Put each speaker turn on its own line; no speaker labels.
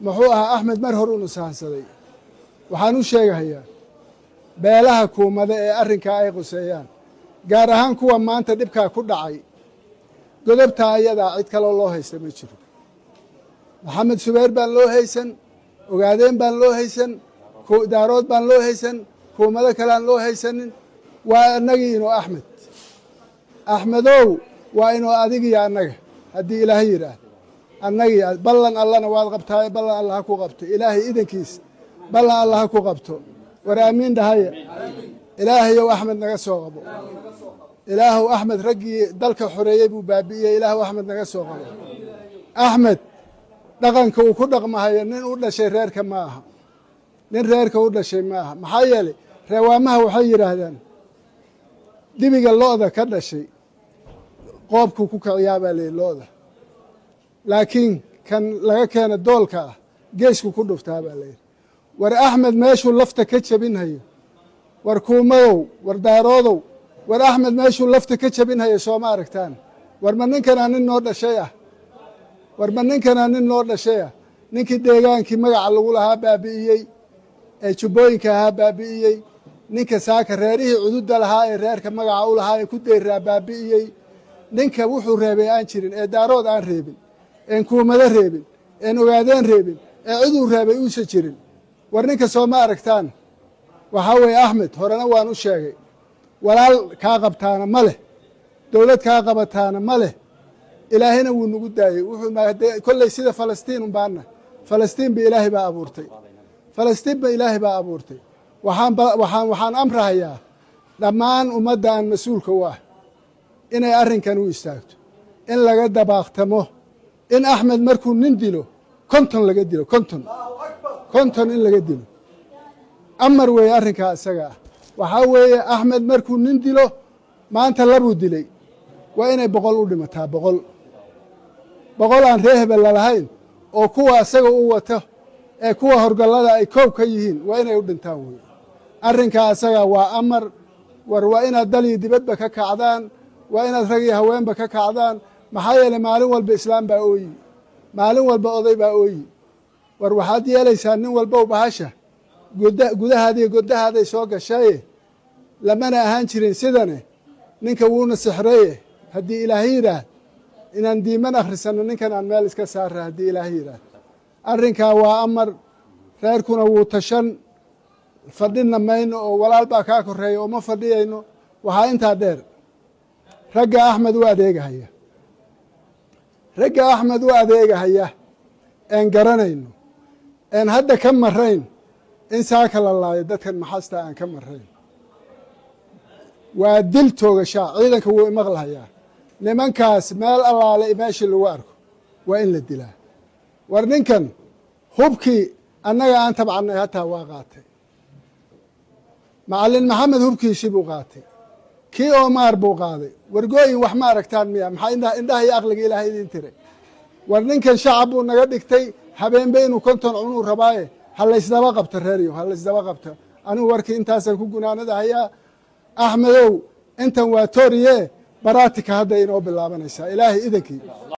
محوها أحمد مرهر ونسانسدي waxaan u sheegayaa beelaha kuumada ee arrinka ay quseeyaan gaar ahaan kuwa maanta dhibka ku dhacay godobta ayada cid kale loo haysta ma jiro maxamed subayr baan loo haysan ogaadeen baan loo haysan daarood baan loo haysan kuumada kale aan loo haysanin waa annagii inoo axmedow waa inoo adigiyo annaga haddii ilaahay yidhaahdo annagii ballan allana waad qabtaa ballan allah ha ku qabto ilaahay idankiisa ballan allah ha ku qabto war aamiin dhahaya ilaahayow axmed naga soo qabo ilaahow axmed raggii dalka xoreeyey buu baabi'iyey ilaahow axmed naga soo qabo axmed dhaqanka uu ku dhaqmahayo nin u dhashay reerka ma aha nin reerka u dhashay ma aha maxaa yeelay reewaamaha waxay yidhaahdaan dibiga lo'da ka dhashay qoobkuu ku kiciyaa baa leeyihi lo'da laakiin kan laga keena doolka ah geesku ku dhuftaa baa leeyihi war axmed meeshuu lafta ka jabinhayo war kuumadow war daaroodow war axmed meeshuu lafta ka jabinhayo sooma aragtaan war ma ninkanaa nin noo dhashay ah war ma ninkanaa nin noo dhashay ah ninkii deegaankii magaca lagu lahaa baabi'iyey ee jubbooyinka ahaa baabi'iyey ninka saaka reerihii cududda lahaa ee reerka magaca u lahaa ee ku deyraa baabi'iyey ninka wuxuu reebay aan jirin ee daarood aan reebin een kuumado reebin een ogaadeen reebin ee ciduu reebay uusa jirin war ninka soo ma aragtaan waxaa weeye axmed horena waan u sheegay walaal kaa qabtaana ma leh dowlad kaa qabataana ma leh ilaahayna wuu nagu daayey wuxuu kolley sida falastiin unbaana falastiin ba ilaahay baa abuurtay falastiin ba ilaahay baa abuurtay waxaan amrahayaa dhammaan ummadda aan mas-uulka u ah inay arrinkan u istaagto in laga dabaaqtamo in axmed markuu nin dilo konton laga dilo konton in laga dilo amar weeye arrinkaa isaga ah waxaa weeye axmed markuu nin dilo maanta labuu dilay waa inay boqol u dhimataa boqol aan ree hebel lalahayn oo kuwa isaga u wato ee kuwa horgallada ay koob ka yihiin waa inay u dhintaan weye arrinkaa isaga waa amar war waa inaad dal iyo dibadba ka kacdaan waa inaad rag iyo haweenba ka kacdaan maxaa yeeley maalin walba islaam baa ooyi maalin walba oday baa ooyi war waxaad yeelaysaa nin walbow bahasha gudahaadiiyo goddahaaday soo gashaye lamana ahaan jirin sidane ninka wuuna sixreeye haddii ilaahay yidhaah inaan diiman akhrisanno ninkan aan meel iska saara haddii ilaahay yidhaah arrinkaa waa amar reerkuna wuu tashan fadhina mayno oo walaal baa kaa korreeya oo ma fadhiyayno waxaa intaa dheer ragga axmed u adeegahaya een garanayno een hadda ka marayn in saaka la laayo dadkan maxasta aan ka marayn waa dil toogashaa ciidanka wuu imaqlahayaa nimankaas meel allaale meeshii lagu arko waa in la dilaa war ninkan hubkii annaga aan tabcannay hataa waa qaatay macallin maxamed hubkiisii buu qaatay kii oomaar buu qaaday wargooyin wax ma aragtaan miya maxaa indhaha iyo aqliga ilaahay idiin tiray war ninkan shacab buu naga dhigtay habeenba inuu konton cunuu rabaaye ha laysdaba qabto reeryo ha laysdaba qabto anigu warkii intaasaan ku gunaanadahayaa axmedow intan waa tooriye baraatika hadda inoo bilaabanaysaa ilaahay idankii